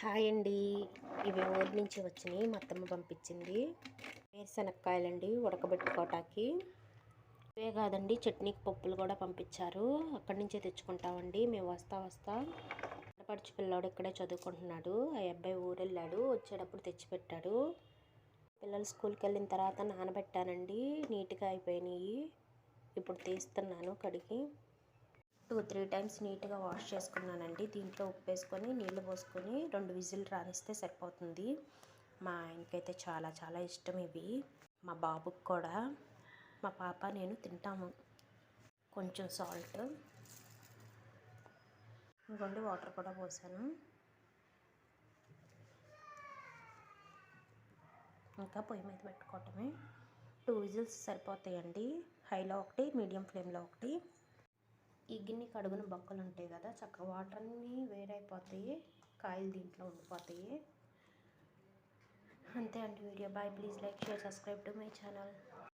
Hi అండి. ఇవి ఊరి నుంచి వచ్చినాయి, మా అత్తమ్మ పంపించింది. వేరుశనక్కాయలండి ఉడకబెట్టుకోవటానికి. ఇవే కాదండి, చట్నీకి పప్పులు కూడా పంపించారు. అక్కడి నుంచే తెచ్చుకుంటామండి మేము. వస్తా ఆడపడుచు పిల్లాడు ఇక్కడే చదువుకుంటున్నాడు. ఆ అబ్బాయి ఊరెళ్ళాడు, వచ్చేటప్పుడు తెచ్చిపెట్టాడు. పిల్లలు స్కూల్కి వెళ్ళిన తర్వాత నానబెట్టానండి, నీట్గా అయిపోయినాయి. ఇప్పుడు తీస్తున్నాను కడిగి. 2-3 టైమ్స్ నీట్గా వాష్ చేసుకున్నానండి. దీంట్లో ఉప్పు వేసుకొని నీళ్లు పోసుకొని 2 విజిల్ రానిస్తే సరిపోతుంది. మా ఆయనకైతే చాలా చాలా ఇష్టం ఇవి. మా బాబుకి కూడా. మా పాప నేను తింటాము. కొంచెం సాల్ట్, ఇంకొండి వాటర్ కూడా పోసాను. ఇంకా పొయ్యి మీద పెట్టుకోవటమే. 2 విజిల్స్ సరిపోతాయండి. హైలో ఒకటి, మీడియం ఫ్లేమ్లో ఒకటి. ఈ గిన్నెకి అడుగున బొక్కలు ఉంటాయి కదా, చక్కగా వాటర్ అన్నీ వేరైపోతాయి, కాయలు దీంట్లో ఉండిపోతాయి. అంతే అండి video. Bye. Please like, share, subscribe to my channel.